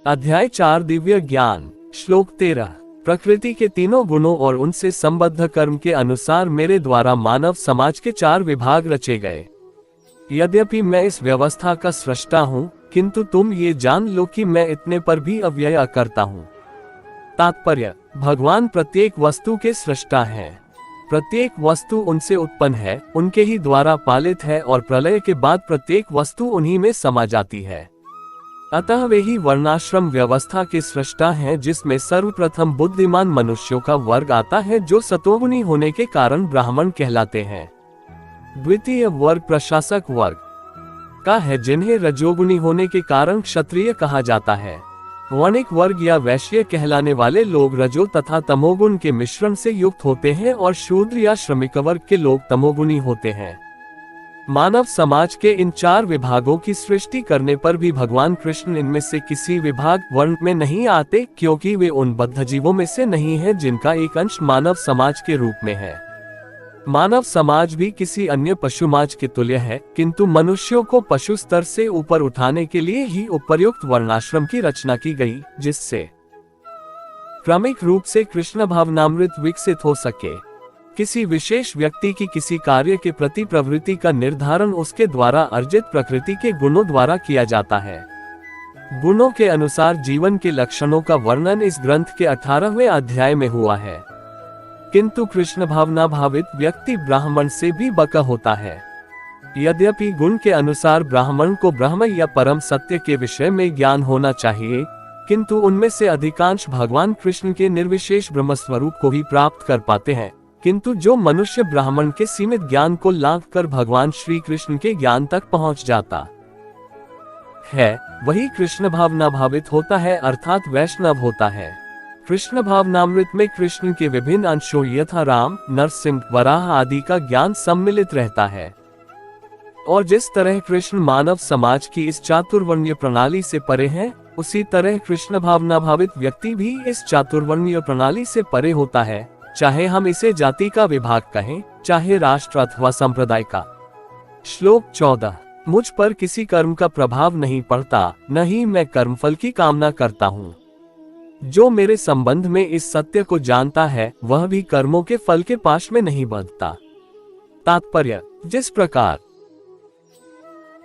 अध्याय 4 दिव्य ज्ञान। श्लोक 13। प्रकृति के तीनों गुणों और उनसे संबद्ध कर्म के अनुसार मेरे द्वारा मानव समाज के 4 विभाग रचे गए। यद्यपि मैं इस व्यवस्था का सृष्टा हूँ, किंतु तुम ये जान लो कि मैं इतने पर भी अव्यय करता हूँ। तात्पर्य: भगवान प्रत्येक वस्तु के सृष्टा हैं। प्रत्येक वस्तु उनसे उत्पन्न है, उनके ही द्वारा पालित है और प्रलय के बाद प्रत्येक वस्तु उन्हीं में समा जाती है। अतः वे ही वर्णाश्रम व्यवस्था के सृष्टा हैं, जिसमें सर्वप्रथम बुद्धिमान मनुष्यों का वर्ग आता है, जो सतोगुणी होने के कारण ब्राह्मण कहलाते हैं। द्वितीय वर्ग प्रशासक वर्ग का है, जिन्हें रजोगुणी होने के कारण क्षत्रिय कहा जाता है। वणिक वर्ग या वैश्य कहलाने वाले लोग रजो तथा तमोगुण के मिश्रण से युक्त होते हैं और शूद्र या श्रमिक वर्ग के लोग तमोगुणी होते हैं। मानव समाज के इन 4 विभागों की सृष्टि करने पर भी भगवान कृष्ण इनमें से किसी विभाग वर्ण में नहीं आते, क्योंकि वे उन बद्ध जीवों में से नहीं है जिनका एक अंश मानव समाज के रूप में है। मानव समाज भी किसी अन्य पशुमाज के तुल्य है, किंतु मनुष्यों को पशु स्तर से ऊपर उठाने के लिए ही उपर्युक्त वर्णाश्रम की रचना की गई, जिससे क्रमिक रूप से कृष्ण भावनामृत विकसित हो सके। किसी विशेष व्यक्ति की किसी कार्य के प्रति प्रवृत्ति का निर्धारण उसके द्वारा अर्जित प्रकृति के गुणों द्वारा किया जाता है। गुणों के अनुसार जीवन के लक्षणों का वर्णन इस ग्रंथ के 18वें अध्याय में हुआ है। किंतु कृष्ण भावना भावित व्यक्ति ब्राह्मण से भी बका होता है। यद्यपि गुण के अनुसार ब्राह्मण को ब्रह्म या परम सत्य के विषय में ज्ञान होना चाहिए, किंतु उनमें से अधिकांश भगवान कृष्ण के निर्विशेष ब्रह्मस्वरूप को ही प्राप्त कर पाते हैं। किंतु जो मनुष्य ब्राह्मण के सीमित ज्ञान को लांघ कर भगवान श्री कृष्ण के ज्ञान तक पहुंच जाता है, वही कृष्ण भावना भावित होता है, अर्थात वैष्णव होता है। कृष्ण भावनामृत में कृष्ण के विभिन्न अंशों यथा राम, नरसिंह, वराह आदि का ज्ञान सम्मिलित रहता है। और जिस तरह कृष्ण मानव समाज की इस चातुर्वर्णीय प्रणाली से परे हैं, उसी तरह कृष्ण भावना भावित व्यक्ति भी इस चातुर्वर्णीय प्रणाली से परे होता है, चाहे हम इसे जाति का विभाग कहें, चाहे राष्ट्र अथवा संप्रदाय का। श्लोक 14। मुझ पर किसी कर्म का प्रभाव नहीं पड़ता, न ही मैं कर्मफल की कामना करता हूँ। जो मेरे संबंध में इस सत्य को जानता है, वह भी कर्मों के फल के पाश में नहीं बंधता। तात्पर्य: जिस प्रकार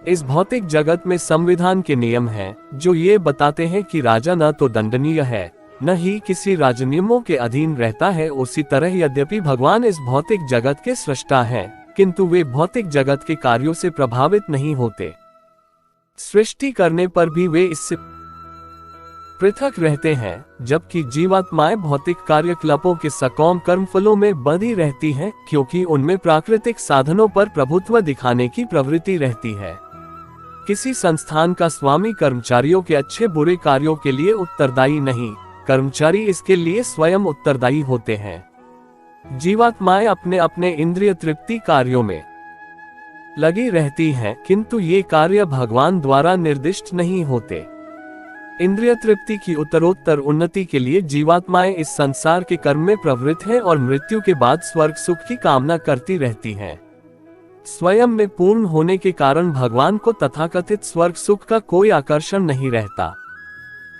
इस भौतिक जगत में संविधान के नियम हैं, जो ये बताते हैं कि राजा न तो दंडनीय है, न ही किसी राजनियमों के अधीन रहता है, उसी तरह यद्यपि भगवान इस भौतिक जगत के सृष्टा हैं, किंतु वे भौतिक जगत के कार्यों से प्रभावित नहीं होते। सृष्टि करने पर भी वे इससे पृथक रहते हैं, जबकि जीवात्माएं भौतिक कार्यकलापों के सकौम कर्मफलों में बंधी रहती हैं, क्योंकि उनमें प्राकृतिक साधनों पर प्रभुत्व दिखाने की प्रवृत्ति रहती है। किसी संस्थान का स्वामी कर्मचारियों के अच्छे बुरे कार्यों के लिए उत्तरदायी नहीं, कर्मचारी इसके लिए स्वयं उत्तरदायी होते हैं। जीवात्माएं अपने अपने इंद्रिय तृप्ति कार्यों में लगी रहती हैं, किंतु ये कार्य भगवान द्वारा निर्दिष्ट नहीं होते। इंद्रिय तृप्ति की उत्तरोत्तर उन्नति के लिए जीवात्माएं इस संसार के कर्म में प्रवृत्त हैं और मृत्यु के बाद स्वर्ग सुख की कामना करती रहती हैं। स्वयं में पूर्ण होने के कारण भगवान को तथाकथित स्वर्ग सुख का कोई आकर्षण नहीं रहता।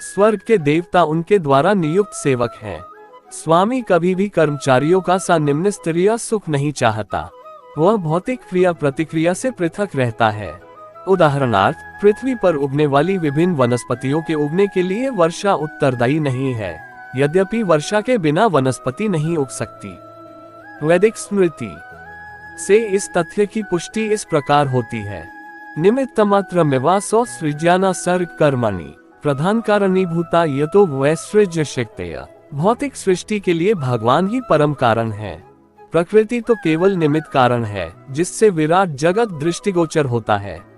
स्वर्ग के देवता उनके द्वारा नियुक्त सेवक हैं। स्वामी कभी भी कर्मचारियों का सा निम्न स्तरीय सुख नहीं चाहता। वह भौतिक क्रिया प्रतिक्रिया से पृथक रहता है। उदाहरणार्थ, पृथ्वी पर उगने वाली विभिन्न वनस्पतियों के उगने के लिए वर्षा उत्तरदायी नहीं है, यद्यपि वर्षा के बिना वनस्पति नहीं उग सकती। वैदिक स्मृति से इस तथ्य की पुष्टि इस प्रकार होती है: निमित्तमात्रमेवासौ सृज्याना सर्ग कर्मणि प्रधान कारणीभूता यतो वैसृज्य शक्तया। भौतिक सृष्टि के लिए भगवान ही परम कारण है। प्रकृति तो केवल निमित्त कारण है, जिससे विराट जगत दृष्टिगोचर होता है।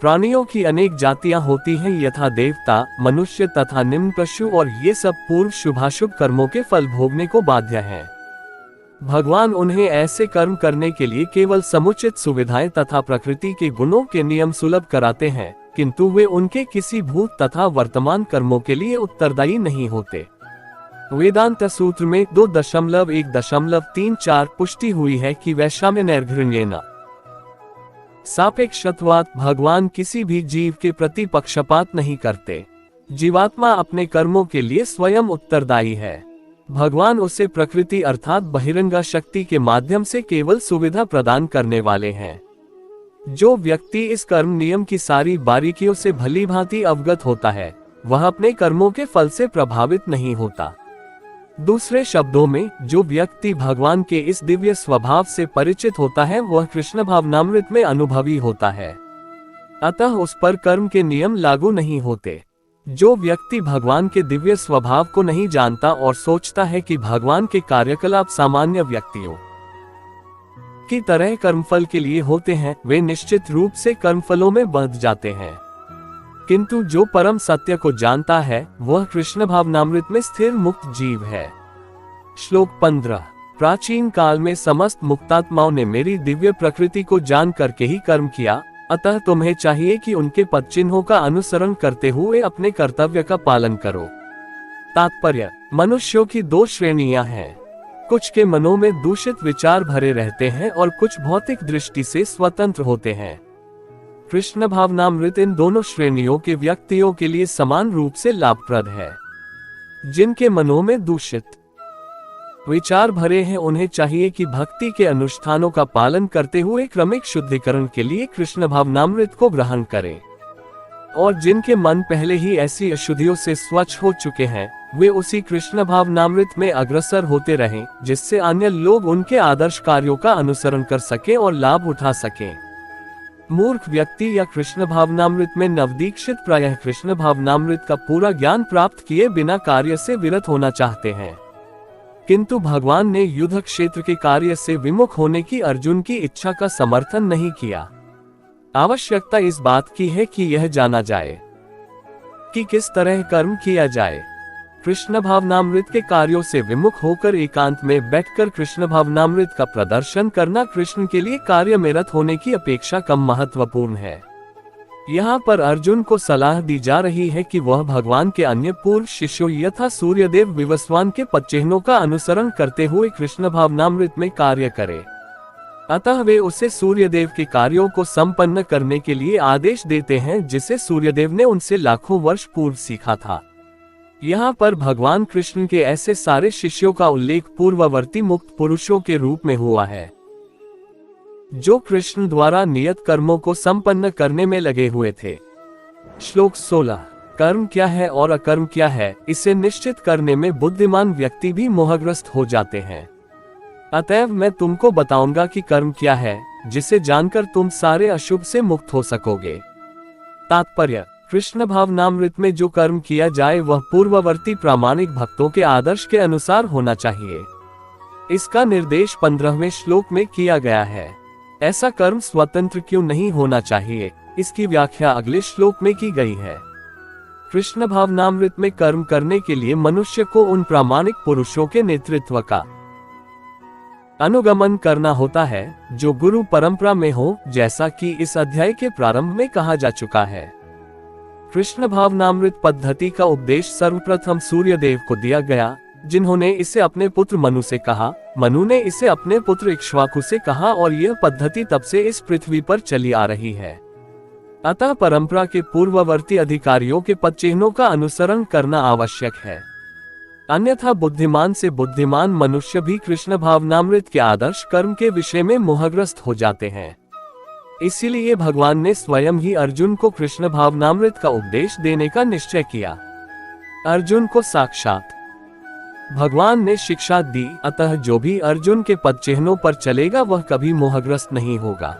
प्राणियों की अनेक जातियां होती हैं, यथा देवता, मनुष्य तथा निम्न पशु, और ये सब पूर्व शुभाशुभ कर्मों के फल भोगने को बाध्य हैं। भगवान उन्हें ऐसे कर्म करने के लिए केवल समुचित सुविधाएं तथा प्रकृति के गुणों के नियम सुलभ कराते हैं, किंतु वे उनके किसी भूत तथा वर्तमान कर्मों के लिए उत्तरदायी नहीं होते। वेदांत सूत्र में 2.1.34 पुष्टि हुई है कि वैषम्यनैर्घृण्येन सापेक्षत्वात् भगवान किसी भी जीव के प्रति पक्षपात नहीं करते। जीवात्मा अपने कर्मों के लिए स्वयं उत्तरदायी है। भगवान उसे प्रकृति अर्थात बहिरंगा शक्ति के माध्यम से केवल सुविधा प्रदान करने वाले हैं। जो व्यक्ति इस कर्म नियम की सारी बारीकियों से भली भांति अवगत होता है, वह अपने कर्मों के फल से प्रभावित नहीं होता। दूसरे शब्दों में, जो व्यक्ति भगवान के इस दिव्य स्वभाव से परिचित होता है, वह कृष्ण भावनामृत में अनुभवी होता है, अतः उस पर कर्म के नियम लागू नहीं होते। जो व्यक्ति भगवान के दिव्य स्वभाव को नहीं जानता और सोचता है कि भगवान के कार्यकलाप सामान्य व्यक्तियों की तरह कर्मफल के लिए होते हैं, वे निश्चित रूप से कर्मफलों में बंध जाते हैं। किंतु जो परम सत्य को जानता है, वह कृष्ण भावनामृत में स्थिर मुक्त जीव है। श्लोक 15। प्राचीन काल में समस्त मुक्तात्माओं ने मेरी दिव्य प्रकृति को जान करके ही कर्म किया, अतः तुम्हें चाहिए कि उनके पद चिन्हों का अनुसरण करते हुए अपने कर्तव्य का पालन करो। तात्पर्य: मनुष्यों की दो श्रेणियां हैं। कुछ के मनों में दूषित विचार भरे रहते हैं और कुछ भौतिक दृष्टि से स्वतंत्र होते हैं। कृष्ण भावनामृत इन दोनों श्रेणियों के व्यक्तियों के लिए समान रूप से लाभप्रद है। जिनके मनों में दूषित विचार भरे हैं, उन्हें चाहिए कि भक्ति के अनुष्ठानों का पालन करते हुए क्रमिक शुद्धिकरण के लिए कृष्ण भावनामृत को ग्रहण करें। और जिनके मन पहले ही ऐसी अशुद्धियों से स्वच्छ हो चुके हैं, वे उसी कृष्ण भावनामृत में अग्रसर होते रहें, जिससे अन्य लोग उनके आदर्श कार्यों का अनुसरण कर सकें और लाभ उठा सकें। मूर्ख व्यक्ति या कृष्ण भावनामृत में नवदीक्षित प्रायः कृष्ण भावनामृत का पूरा ज्ञान प्राप्त किए बिना कार्य से विरत होना चाहते हैं, किंतु भगवान ने युद्ध क्षेत्र के कार्य से विमुख होने की अर्जुन की इच्छा का समर्थन नहीं किया। आवश्यकता इस बात की है कि यह जाना जाए कि किस तरह कर्म किया जाए। कृष्ण भावनामृत के कार्यों से विमुख होकर एकांत में बैठकर कृष्ण भावनामृत का प्रदर्शन करना कृष्ण के लिए कार्य में रत होने की अपेक्षा कम महत्वपूर्ण है। यहाँ पर अर्जुन को सलाह दी जा रही है कि वह भगवान के अन्य पूर्व शिष्यों यथा सूर्यदेव विवस्वान के पदचिन्हों का अनुसरण करते हुए कृष्ण भावनामृत में कार्य करे। अतः वे उसे सूर्यदेव के कार्यों को संपन्न करने के लिए आदेश देते हैं, जिसे सूर्यदेव ने उनसे लाखों वर्ष पूर्व सीखा था। यहाँ पर भगवान कृष्ण के ऐसे सारे शिष्यों का उल्लेख पूर्ववर्ती मुक्त पुरुषों के रूप में हुआ है, जो कृष्ण द्वारा नियत कर्मों को संपन्न करने में लगे हुए थे। श्लोक 16। कर्म क्या है और अकर्म क्या है, इसे निश्चित करने में बुद्धिमान व्यक्ति भी मोहग्रस्त हो जाते हैं। अतएव मैं तुमको बताऊंगा कि कर्म क्या है, जिसे जानकर तुम सारे अशुभ से मुक्त हो सकोगे। तात्पर्य: कृष्ण भावनामृत में जो कर्म किया जाए वह पूर्ववर्ती प्रामाणिक भक्तों के आदर्श के अनुसार होना चाहिए। इसका निर्देश 15वें श्लोक में किया गया है। ऐसा कर्म स्वतंत्र क्यों नहीं होना चाहिए, इसकी व्याख्या अगले श्लोक में की गई है। कृष्ण भावनामृत में कर्म करने के लिए मनुष्य को उन प्रामाणिक पुरुषों के नेतृत्व का अनुगमन करना होता है, जो गुरु परंपरा में हो, जैसा कि इस अध्याय के प्रारंभ में कहा जा चुका है। कृष्ण भावनामृत पद्धति का उपदेश सर्वप्रथम सूर्यदेव को दिया गया, जिन्होंने इसे अपने पुत्र मनु से कहा। मनु ने इसे अपने पुत्र इक्ष्वाकु से कहा और यह पद्धति तब से इस पृथ्वी पर चली आ रही है। अतः परंपरा के पूर्ववर्ती अधिकारियों के पदचिन्हों का अनुसरण करना आवश्यक है, अन्यथा बुद्धिमान से बुद्धिमान मनुष्य भी कृष्ण भावनामृत के आदर्श कर्म के विषय में मोहग्रस्त हो जाते हैं। इसीलिए भगवान ने स्वयं ही अर्जुन को कृष्ण भावनामृत का उपदेश देने का निश्चय किया। अर्जुन को साक्षात भगवान ने शिक्षा दी, अतः जो भी अर्जुन के पदचिन्हों पर चलेगा वह कभी मोहग्रस्त नहीं होगा।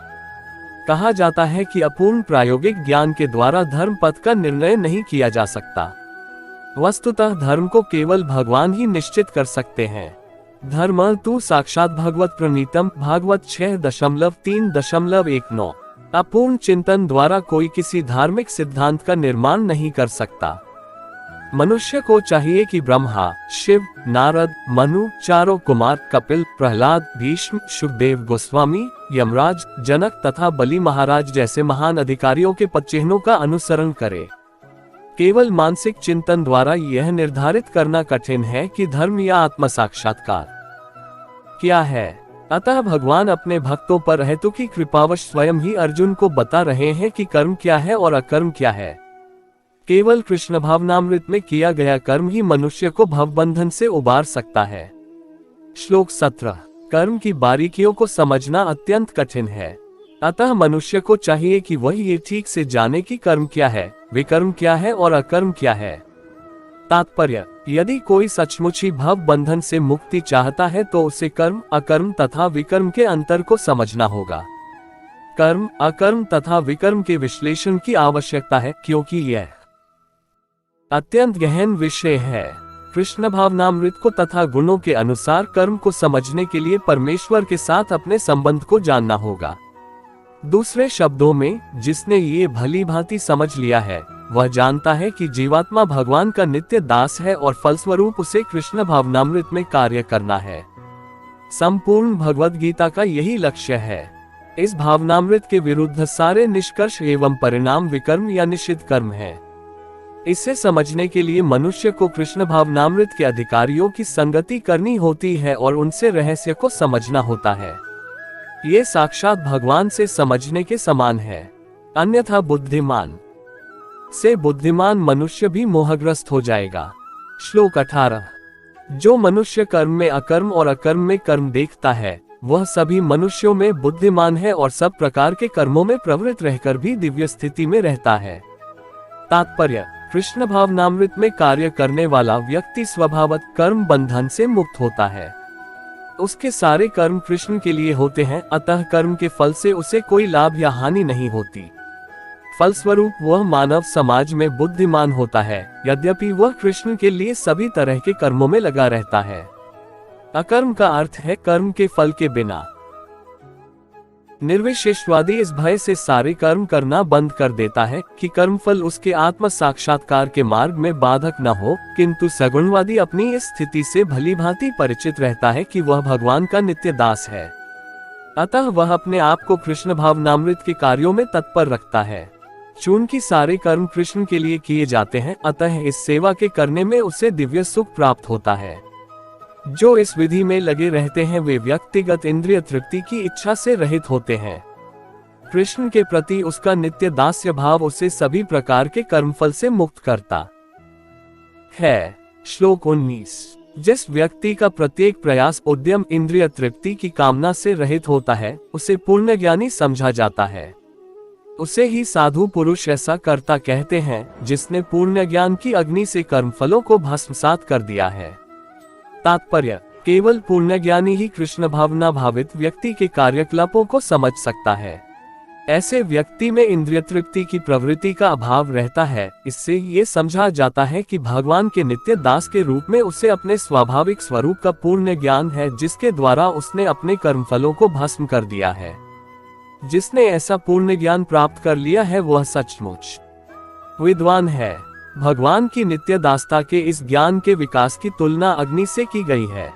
कहा जाता है कि अपूर्ण प्रायोगिक ज्ञान के द्वारा धर्म पथ का निर्णय नहीं किया जा सकता। वस्तुतः धर्म को केवल भगवान ही निश्चित कर सकते हैं। धर्म तु साक्षात भगवत प्रणीतम, भागवत 6.3.19। अपूर्ण चिंतन द्वारा कोई किसी धार्मिक सिद्धांत का निर्माण नहीं कर सकता। मनुष्य को चाहिए कि ब्रह्मा, शिव, नारद, मनु, चारों कुमार, कपिल, प्रहलाद, भीष्म, सुखदेव गोस्वामी, यमराज, जनक तथा बलि महाराज जैसे महान अधिकारियों के पदचिन्हों का अनुसरण करे। केवल मानसिक चिंतन द्वारा यह निर्धारित करना कठिन है कि धर्म या आत्म साक्षात्कार क्या है। अतः भगवान अपने भक्तों पर हेतु की कृपावश स्वयं ही अर्जुन को बता रहे हैं कि कर्म क्या है और अकर्म क्या है। केवल कृष्ण भावनामृत में किया गया कर्म ही मनुष्य को भवबंधन से उबार सकता है। श्लोक 17। कर्म की बारीकियों को समझना अत्यंत कठिन है, अतः मनुष्य को चाहिए कि वह ये ठीक से जाने कि कर्म क्या है, विकर्म क्या है और अकर्म क्या है। तात्पर्य: यदि कोई सचमुच ही भव बंधन से मुक्ति चाहता है तो उसे कर्म, अकर्म तथा विकर्म के अंतर को समझना होगा। कर्म, अकर्म तथा विकर्म के विश्लेषण की आवश्यकता है, क्योंकि यह अत्यंत गहन विषय है। कृष्ण भावनामृत को तथा गुणों के अनुसार कर्म को समझने के लिए परमेश्वर के साथ अपने संबंध को जानना होगा। दूसरे शब्दों में, जिसने ये भली भांति समझ लिया है वह जानता है कि जीवात्मा भगवान का नित्य दास है और फलस्वरूप उसे कृष्ण भावनामृत में कार्य करना है। संपूर्ण भगवद गीता का यही लक्ष्य है। इस भावनामृत के विरुद्ध सारे निष्कर्ष एवं परिणाम विकर्म या निषिद्ध कर्म है। इसे समझने के लिए मनुष्य को कृष्ण भावनामृत के अधिकारियों की संगति करनी होती है और उनसे रहस्य को समझना होता है। ये साक्षात भगवान से समझने के समान है। अन्यथा बुद्धिमान से बुद्धिमान मनुष्य भी मोहग्रस्त हो जाएगा। श्लोक 18। जो मनुष्य कर्म में अकर्म और अकर्म में कर्म देखता है वह सभी मनुष्यों में बुद्धिमान है और सब प्रकार के कर्मों में प्रवृत्त रहकर भी दिव्य स्थिति में रहता है। तात्पर्य: कृष्ण भावनामृत में कार्य करने वाला व्यक्ति स्वभावत कर्म बंधन से मुक्त होता है। उसके सारे कर्म कृष्ण के लिए होते हैं, अतः कर्म के फल से उसे कोई लाभ या हानि नहीं होती। फलस्वरूप वह मानव समाज में बुद्धिमान होता है, यद्यपि वह कृष्ण के लिए सभी तरह के कर्मों में लगा रहता है। अकर्म का अर्थ है कर्म के फल के बिना। निर्विशेषवादी इस भय से सारे कर्म करना बंद कर देता है कि कर्मफल उसके आत्म साक्षात्कार के मार्ग में बाधक न हो, किंतु सगुणवादी अपनी इस स्थिति से भली भांति परिचित रहता है कि वह भगवान का नित्य दास है। अतः वह अपने आप को कृष्ण भावनामृत के कार्यों में तत्पर रखता है। चूंकि सारे कर्म कृष्ण के लिए किए जाते हैं, अतः इस सेवा के करने में उसे दिव्य सुख प्राप्त होता है। जो इस विधि में लगे रहते हैं वे व्यक्तिगत इंद्रिय तृप्ति की इच्छा से रहित होते हैं। कृष्ण के प्रति उसका नित्य दास्य भाव उसे सभी प्रकार के कर्मफल से मुक्त करता है। श्लोक 19। जिस व्यक्ति का प्रत्येक प्रयास उद्यम इंद्रिय तृप्ति की कामना से रहित होता है उसे पूर्ण ज्ञानी समझा जाता है। उसे ही साधु पुरुष ऐसा कर्ता कहते हैं जिसने पूर्ण ज्ञान की अग्नि से कर्मफलों को भस्मसात कर दिया है। तात्पर्य: केवल पूर्ण ज्ञानी ही कृष्ण भावना भावित व्यक्ति के कार्यकलापों को समझ सकता है। ऐसे व्यक्ति में इंद्रिय तृप्ति की प्रवृत्ति का अभाव रहता है। इससे ये समझा जाता है कि भगवान के नित्य दास के रूप में उसे अपने स्वाभाविक स्वरूप का पूर्ण ज्ञान है, जिसके द्वारा उसने अपने कर्मफलों को भस्म कर दिया है। जिसने ऐसा पूर्ण ज्ञान प्राप्त कर लिया है वह सचमुच विद्वान है। भगवान की नित्य दासता के इस ज्ञान के विकास की तुलना अग्नि से की गई है।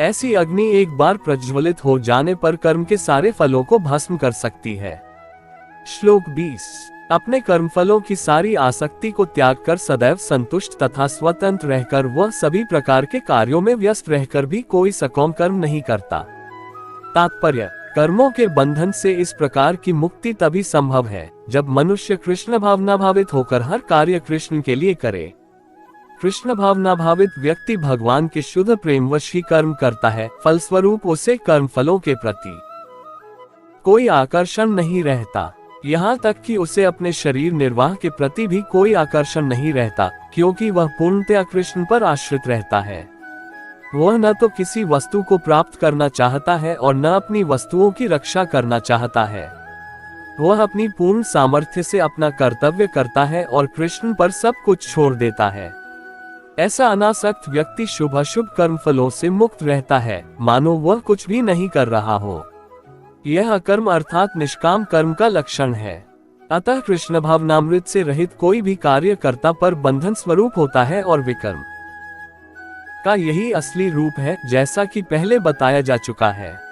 ऐसी अग्नि एक बार प्रज्वलित हो जाने पर कर्म के सारे फलों को भस्म कर सकती है। श्लोक 20। अपने कर्मफलों की सारी आसक्ति को त्याग कर सदैव संतुष्ट तथा स्वतंत्र रहकर वह सभी प्रकार के कार्यों में व्यस्त रहकर भी कोई सकाम कर्म नहीं करता। तात्पर्य: कर्मों के बंधन से इस प्रकार की मुक्ति तभी संभव है जब मनुष्य कृष्ण भावना भावित होकर हर कार्य कृष्ण के लिए करे। कृष्ण भावना भावित व्यक्ति भगवान के शुद्ध प्रेमवश ही कर्म करता है, फलस्वरूप उसे कर्म फलों के प्रति कोई आकर्षण नहीं रहता। यहाँ तक कि उसे अपने शरीर निर्वाह के प्रति भी कोई आकर्षण नहीं रहता, क्योंकि वह पूर्णतया कृष्ण पर आश्रित रहता है। वह न तो किसी वस्तु को प्राप्त करना चाहता है और न अपनी वस्तुओं की रक्षा करना चाहता है। वह अपनी पूर्ण सामर्थ्य से अपना कर्तव्य करता है और कृष्ण पर सब कुछ छोड़ देता है। ऐसा अनासक्त व्यक्ति शुभ अशुभ कर्मफलों से मुक्त रहता है, मानो वह कुछ भी नहीं कर रहा हो। यह अकर्म अर्थात निष्काम कर्म का लक्षण है। अतः कृष्ण भावनामृत से रहित कोई भी कार्यकर्ता पर बंधन स्वरूप होता है और विकर्म का यही असली रूप है, जैसा कि पहले बताया जा चुका है।